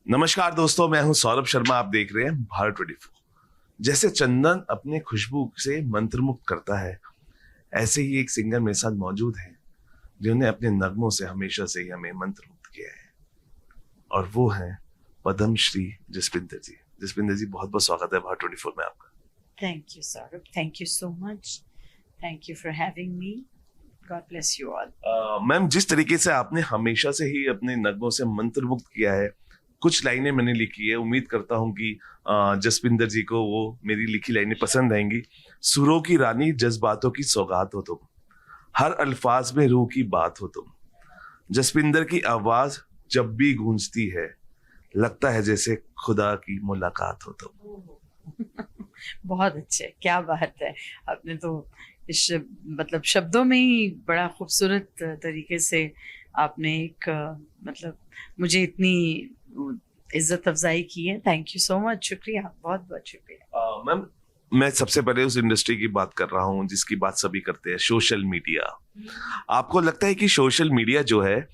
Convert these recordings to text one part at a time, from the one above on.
नमस्कार दोस्तों, मैं हूं सौरभ शर्मा। आप देख रहे हैं भारत 24। जैसे चंदन अपने खुशबू से मंत्रमुग्ध करता है, ऐसे ही एक सिंगर मेरे साथ मौजूद है जिन्होंने अपने नगमों से हमेशा से ही हमें मंत्रमुग्ध किया है, और वो हैं पद्मश्री जसविंदर जी। जसविंदर जी, बहुत बहुत स्वागत है भारत 24 में आपका। Thank you, Saurabh. Thank you so much. Thank you for having me. God bless you all. Ma'am, जिस तरीके से आपने हमेशा से ही अपने नगमों से मंत्रमुग्ध किया है, कुछ लाइनें मैंने लिखी है, उम्मीद करता हूं कि जसविंदर जी को वो मेरी लिखी लाइनें पसंद आएंगी। सुरों की रानी, जज्बातों की सौगात हो तुम, हर अल्फाज में रूह की बात हो तुम। जसविंदर की आवाज जब भी गूंजती है, लगता है जैसे खुदा की मुलाकात हो तुम। बहुत अच्छे, क्या बात है। आपने तो इस मतलब शब्दों में ही बड़ा खूबसूरत तरीके से आपने एक मतलब मुझे इतनी इज्जत अफजाई की है। थैंक यू सो मच, शुक्रिया, बहुत बहुत शुक्रिया। मैम, मैं सबसे पहले उस इंडस्ट्री की बात कर रहा हूँ जिसकी बात सभी करते हैं, सोशल मीडिया। आपको लगता है कि सोशल मीडिया जो है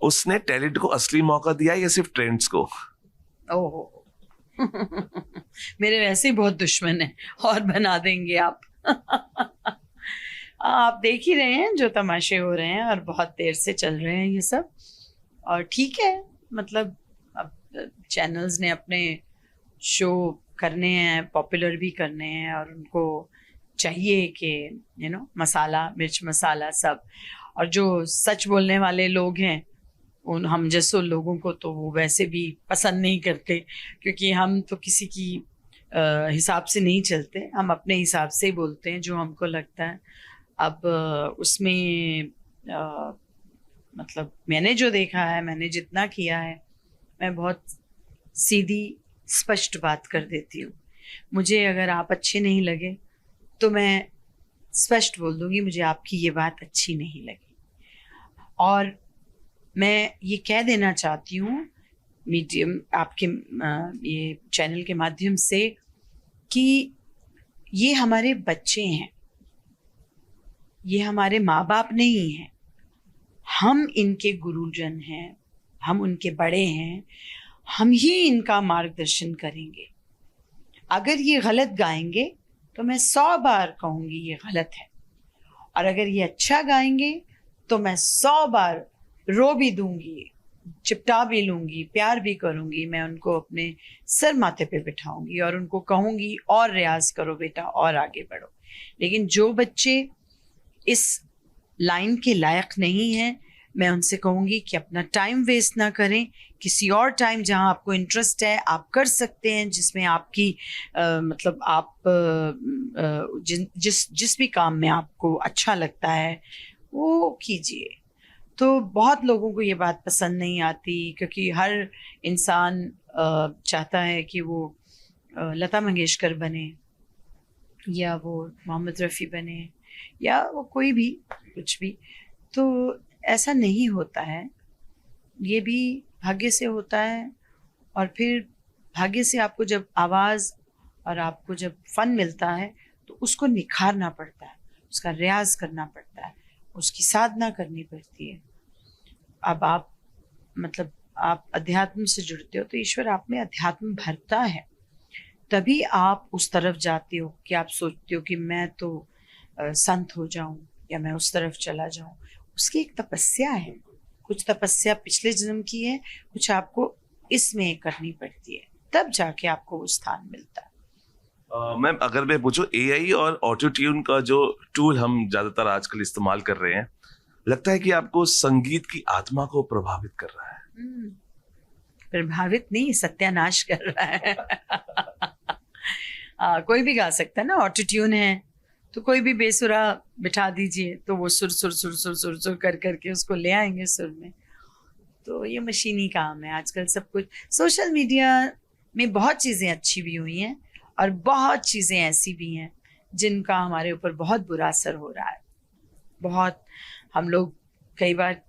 उसने टैलेंट को असली मौका दिया या सिर्फ ट्रेंड्स को? ओहो मेरे वैसे ही बहुत दुश्मन है और बना देंगे आप आप देख ही रहे हैं जो तमाशे हो रहे हैं और बहुत देर से चल रहे हैं ये सब। और ठीक है, मतलब अब चैनल्स ने अपने शो करने हैं, पॉपुलर भी करने हैं, और उनको चाहिए कि मसाला, मिर्च मसाला सब। और जो सच बोलने वाले लोग हैं, उन हम जैसे लोगों को तो वो वैसे भी पसंद नहीं करते, क्योंकि हम तो किसी की हिसाब से नहीं चलते, हम अपने हिसाब से ही बोलते हैं जो हमको लगता है। अब उसमें मतलब मैंने जो देखा है, मैंने जितना किया है, मैं बहुत सीधी स्पष्ट बात कर देती हूँ। मुझे अगर आप अच्छे नहीं लगे तो मैं स्पष्ट बोल दूंगी मुझे आपकी ये बात अच्छी नहीं लगी। और मैं ये कह देना चाहती हूँ मीडियम आपके ये चैनल के माध्यम से कि ये हमारे बच्चे हैं, ये हमारे माँ बाप नहीं हैं, हम इनके गुरुजन हैं, हम उनके बड़े हैं, हम ही इनका मार्गदर्शन करेंगे। अगर ये गलत गाएंगे तो मैं 100 बार कहूँगी ये गलत है, और अगर ये अच्छा गाएंगे तो मैं 100 बार रो भी दूंगी, चिपटा भी लूंगी, प्यार भी करूंगी। मैं उनको अपने सर माथे पे बिठाऊंगी और उनको कहूंगी और रियाज करो बेटा और आगे बढ़ो। लेकिन जो बच्चे इस लाइन के लायक नहीं हैं, मैं उनसे कहूंगी कि अपना टाइम वेस्ट ना करें, किसी और टाइम जहां आपको इंटरेस्ट है आप कर सकते हैं, जिसमें आपकी मतलब आप जिस भी काम में आपको अच्छा लगता है वो कीजिए। तो बहुत लोगों को ये बात पसंद नहीं आती, क्योंकि हर इंसान चाहता है कि वो लता मंगेशकर बने, या वो मोहम्मद रफ़ी बने, या वो कोई भी कुछ भी। तो ऐसा नहीं होता है, ये भी भाग्य से होता है। और फिर भाग्य से आपको जब आवाज़ और आपको जब फ़न मिलता है तो उसको निखारना पड़ता है, उसका रियाज करना पड़ता है, उसकी साधना करनी पड़ती है। अब आप मतलब आप अध्यात्म से जुड़ते हो तो ईश्वर आप में अध्यात्म भरता है, तभी आप उस तरफ जाते हो कि आप सोचते हो कि मैं तो संत हो जाऊं या मैं उस तरफ चला जाऊं। उसकी एक तपस्या है, कुछ तपस्या पिछले जन्म की है, कुछ आपको इसमें करनी पड़ती है, तब जाके आपको वो स्थान मिलता है। मैम, अगर मैं पूछूं, एआई और ऑटो ट्यून का जो टूल हम ज्यादातर आजकल इस्तेमाल कर रहे हैं, लगता है कि आपको संगीत की आत्मा को प्रभावित कर रहा है? प्रभावित नहीं, सत्यानाश कर रहा है कोई भी गा सकता है ना, ऑटो ट्यून है तो कोई भी बेसुरा बिठा दीजिए तो वो सुर सुर सुर सुर सुर सुर कर करके उसको ले आएंगे सुर में। तो ये मशीनी काम है आजकल सब कुछ। सोशल मीडिया में बहुत चीज़ें अच्छी भी हुई हैं और बहुत चीज़ें ऐसी भी हैं जिनका हमारे ऊपर बहुत बुरा असर हो रहा है। बहुत हम लोग कई बार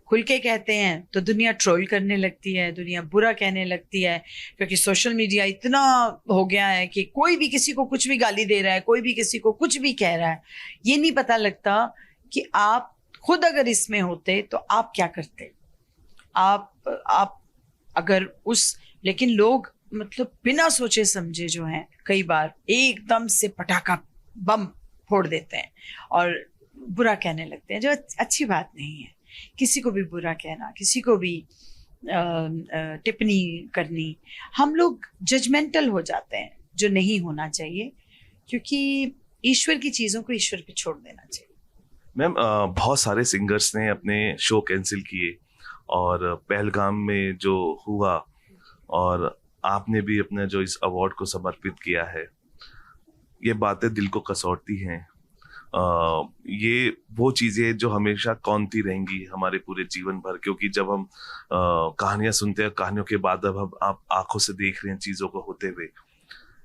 खुल के कहते हैं तो दुनिया ट्रोल करने लगती है, दुनिया बुरा कहने लगती है, क्योंकि सोशल मीडिया इतना हो गया है कि कोई भी किसी को कुछ भी गाली दे रहा है, कोई भी किसी को कुछ भी कह रहा है। ये नहीं पता लगता कि आप खुद अगर इसमें होते तो आप क्या करते। आप अगर लेकिन लोग मतलब बिना सोचे समझे जो है कई बार एकदम से पटाखा बम फोड़ देते हैं और बुरा कहने लगते हैं, जो अच्छी बात नहीं है। किसी को भी बुरा कहना, किसी को भी टिप्पणी करनी, हम लोग जजमेंटल हो जाते हैं, जो नहीं होना चाहिए, क्योंकि ईश्वर की चीज़ों को ईश्वर पे छोड़ देना चाहिए। मैम, बहुत सारे सिंगर्स ने अपने शो कैंसिल किए और पहलगाम में जो हुआ, और आपने भी अपने जो इस अवार्ड को समर्पित किया है, ये बातें दिल को कसौटती हैं। ये वो चीज़ें जो हमेशा कौंधती रहेंगी हमारे पूरे जीवन भर, क्योंकि जब हम कहानियां सुनते हैं, कहानियों के बाद अब हम आप आंखों से देख रहे हैं चीज़ों को होते हुए,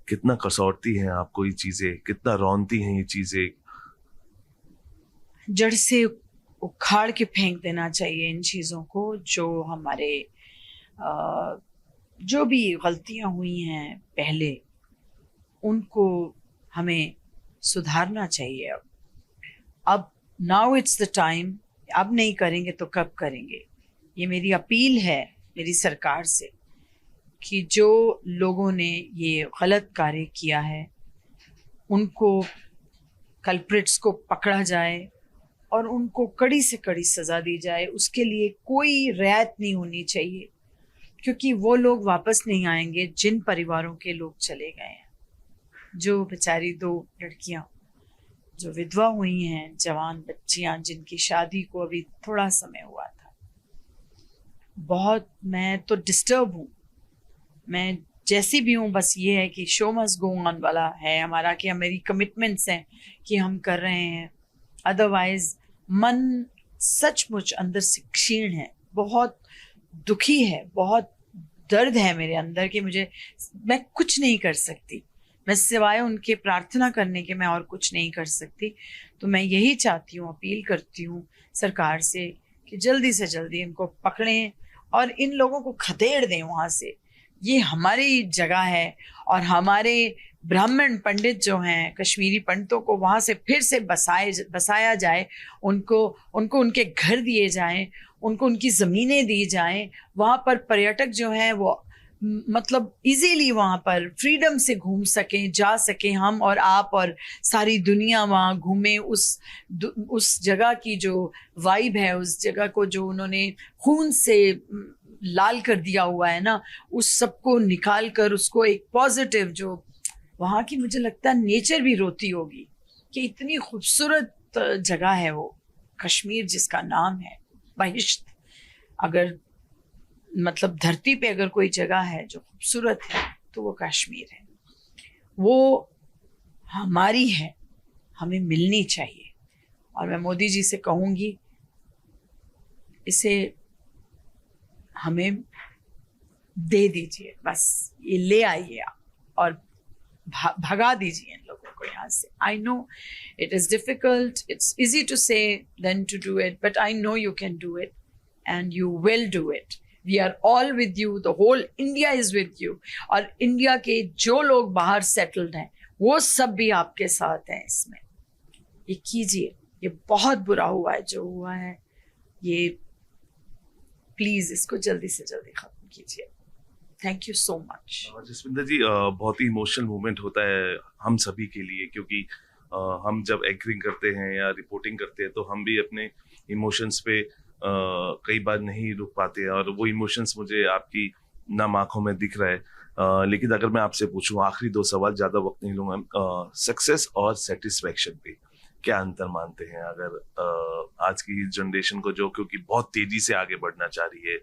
कितना कसौटती हैं आपको ये चीज़ें, कितना रौनती हैं ये चीज़ें। जड़ से उखाड़ के फेंक देना चाहिए इन चीज़ों को, जो हमारे जो भी गलतियां हुई हैं पहले, उनको हमें सुधारना चाहिए। अब नाउ इट्स द टाइम। अब नहीं करेंगे तो कब करेंगे? ये मेरी अपील है मेरी सरकार से कि जो लोगों ने ये गलत कार्य किया है, उनको कल्प्रिट्स को पकड़ा जाए और उनको कड़ी से कड़ी सज़ा दी जाए। उसके लिए कोई रियायत नहीं होनी चाहिए, क्योंकि वो लोग वापस नहीं आएंगे जिन परिवारों के लोग चले गए हैं। जो बेचारी 2 लड़कियां जो विधवा हुई हैं, जवान बच्चियां जिनकी शादी को अभी थोड़ा समय हुआ था, बहुत मैं तो डिस्टर्ब हूँ। मैं जैसी भी हूँ, बस ये है कि शो मस्ट गो ऑन वाला है हमारा, कि हमारी कमिटमेंट्स हैं कि हम कर रहे हैं। अदरवाइज मन सचमुच अंदर से क्षीण है, बहुत दुखी है, बहुत दर्द है मेरे अंदर कि मैं कुछ नहीं कर सकती। मैं सिवाय उनके प्रार्थना करने के मैं और कुछ नहीं कर सकती। तो मैं यही चाहती हूँ, अपील करती हूँ सरकार से कि जल्दी से जल्दी इनको पकड़ें और इन लोगों को खदेड़ दें वहाँ से। ये हमारी जगह है और हमारे ब्राह्मण पंडित जो हैं, कश्मीरी पंडितों को वहाँ से फिर से बसाया जाए, उनको उनके घर दिए जाएं, उनको उनकी ज़मीनें दी जाएं। वहाँ पर पर्यटक जो हैं वो मतलब इजीली वहाँ पर फ्रीडम से घूम सकें, जा सकें, हम और आप और सारी दुनिया वहाँ घूमें। उस जगह की जो वाइब है, उस जगह को जो उन्होंने खून से लाल कर दिया हुआ है ना, उस सबको निकाल कर उसको एक पॉजिटिव, जो वहाँ की मुझे लगता है नेचर भी रोती होगी कि इतनी खूबसूरत जगह है वो कश्मीर, जिसका नाम है बहिश्त। अगर मतलब धरती पे अगर कोई जगह है जो खूबसूरत है तो वो कश्मीर है। वो हमारी है, हमें मिलनी चाहिए। और मैं मोदी जी से कहूँगी, इसे हमें दे दीजिए, बस ये ले आइए और भगा दीजिए इन लोगों को यहाँ से। I know it is difficult, it's easy to say than to do it, but I know you can do it and you will do it. We are all with you, the whole India is with you. और India के जो लोग बाहर settled हैं वो सब भी आपके साथ हैं इसमें। ये कीजिए, ये बहुत बुरा हुआ है जो हुआ है, ये प्लीज़ इसको जल्दी से जल्दी ख़त्म कीजिए। Thank you so much. Jasvinder ji, बहुत ही इमोशनल मोमेंट होता है हम सभी के लिए, क्योंकि हम जब एंकरिंग करते हैं या रिपोर्टिंग करते हैं तो हम भी अपने इमोशंस पे कई बार नहीं रुक पाते हैं, और वो इमोशंस मुझे आपकी नम आंखों में दिख रहा है। लेकिन अगर मैं आपसे पूछूं आखिरी 2 सवाल, ज़्यादा वक्त नहीं लूँगा, सक्सेस और सेटिस्फैक्शन पे क्या अंतर मानते हैं? अगर आज की जनरेशन को, जो क्योंकि बहुत तेजी से आगे बढ़ना चाह रही है,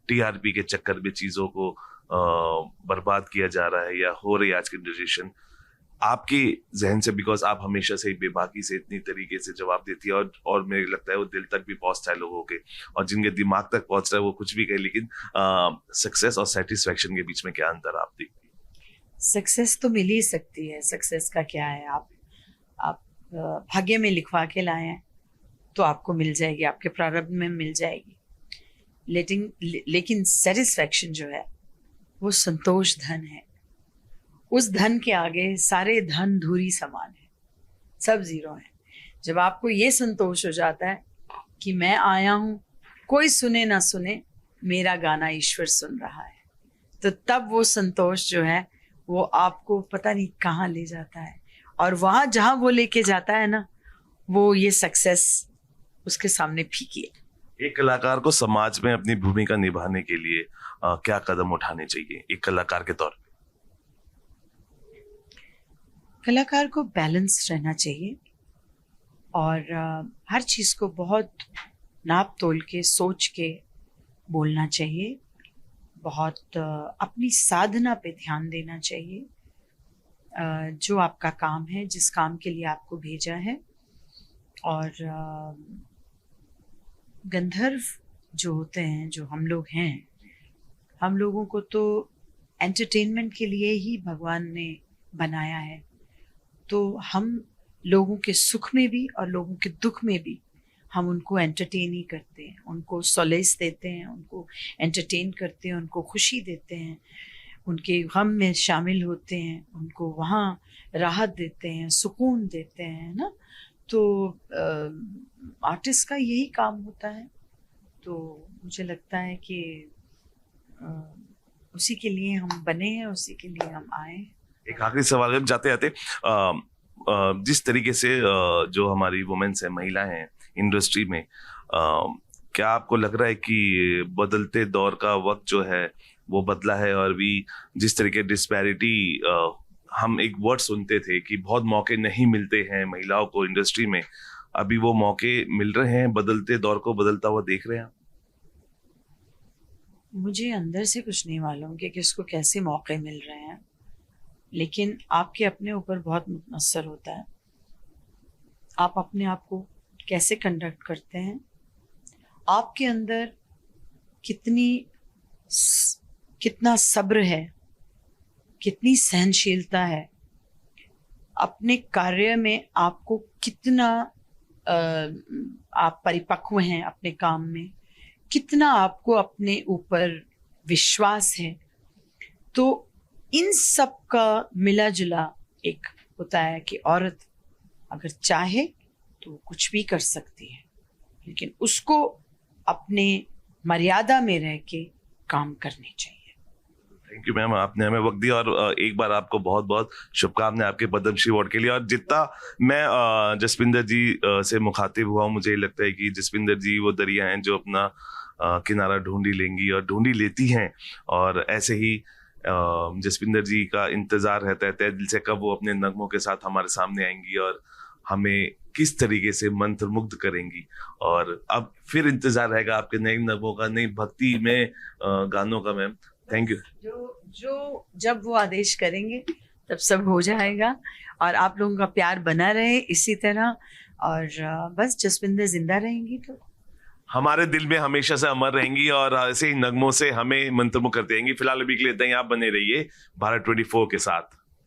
टीआरपी के चक्कर में चीज़ों को बर्बाद किया जा रहा है या हो रही है आज की जनरेशन, आपके जहन से, बिकॉज आप हमेशा से ही बेबाकी से इतनी तरीके से जवाब देती है, और मुझे लगता है वो दिल तक भी पहुंचता है लोगों के, और जिनके दिमाग तक पहुंच रहा है वो कुछ भी कहे, लेकिन सक्सेस और सेटिस्फैक्शन के बीच में क्या अंतर आप देखती है? सक्सेस तो मिल ही सकती है। सक्सेस का क्या है, आप भाग्य में लिखवा के लाए हैं तो आपको मिल जाएगी, आपके प्रारब्ध में मिल जाएगी। लेकिन सेटिस्फैक्शन जो है वो संतोष धन है। उस धन के आगे सारे धन धूरी समान है, सब जीरो है। जब आपको ये संतोष हो जाता है कि मैं आया हूँ, कोई सुने ना सुने, मेरा गाना ईश्वर सुन रहा है, तो तब वो संतोष जो है वो आपको पता नहीं कहाँ ले जाता है, और वहाँ जहाँ वो लेके जाता है ना, वो ये सक्सेस उसके सामने फीकी है। एक कलाकार को समाज में अपनी भूमिका निभाने के लिए क्या कदम उठाने चाहिए एक कलाकार के तौर पे? कलाकार को बैलेंस रहना चाहिए और हर चीज़ को बहुत नाप तोल के सोच के बोलना चाहिए, बहुत अपनी साधना पे ध्यान देना चाहिए। जो आपका काम है, जिस काम के लिए आपको भेजा है, और गंधर्व जो होते हैं, जो हम लोग हैं, हम लोगों को तो एंटरटेनमेंट के लिए ही भगवान ने बनाया है। तो हम लोगों के सुख में भी और लोगों के दुख में भी हम उनको एंटरटेन ही करते हैं, उनको सोलेस देते हैं, उनको एंटरटेन करते हैं, उनको खुशी देते हैं, उनके गम में शामिल होते हैं, उनको वहाँ राहत देते हैं, सुकून देते हैं ना। तो आर्टिस्ट का यही काम होता है। तो मुझे लगता है कि उसी के लिए हम बने हैं, उसी के लिए हम आए। एक आखिरी सवाल है, जाते जाते जिस तरीके से जो हमारी वुमेन्स हैं, महिलाएं हैं इंडस्ट्री में, क्या आपको लग रहा है कि बदलते दौर का वक्त जो है वो बदला है, और भी जिस तरीके डिस्पैरिटी, हम एक वर्ड सुनते थे कि बहुत मौके नहीं मिलते हैं महिलाओं को इंडस्ट्री में, अभी वो मौके मिल रहे हैं? बदलते दौर को बदलता हुआ देख रहे हैं आप? मुझे अंदर से कुछ नहीं मालूम कि किसको कैसे मौके मिल रहे हैं, लेकिन आपके अपने ऊपर बहुत मुनसर होता है। आप अपने आप को कैसे कंडक्ट करते हैं, आपके अंदर कितना सब्र है, कितनी सहनशीलता है, अपने कार्य में आपको कितना आप परिपक्व हैं अपने काम में, कितना आपको अपने ऊपर विश्वास है। तो इन सब का मिला जुला एक होता है कि औरत अगर चाहे तो कुछ भी कर सकती है, लेकिन उसको अपने मर्यादा में रह के काम करने चाहिए। थैंक यू मैम, आपने हमें वक्त दिया, और एक बार आपको बहुत बहुत शुभकामनाएं आपके पद्मश्री अवार्ड के लिए। और जितना मैं जसविंदर जी से मुखातिब हुआ हूं, मुझे लगता है कि जसविंदर जी वो दरिया हैं जो अपना किनारा ढूंढ ही लेंगी और ढूंढ ही लेती हैं। और ऐसे ही जसविंदर जी का इंतजार रहता है तहे दिल से कब वो अपने नगमों के साथ हमारे सामने आएंगी और हमें किस तरीके से मंत्रमुग्ध करेंगी। और अब फिर इंतजार रहेगा आपके नए नगमों का, नई भक्ति में गानों का। Ma'am thank you. जो जब वो आदेश करेंगे तब सब हो जाएगा, और आप लोगों का प्यार बना रहे इसी तरह, और बस जसविंदर जिंदा रहेंगी तो हमारे दिल में हमेशा से अमर रहेंगी, और ऐसे ही नगमों से हमें मंत्रमुग्ध करते रहेंगी। फिलहाल अभी के लिए इतना ही, आप बने रहिए भारत 24 के साथ।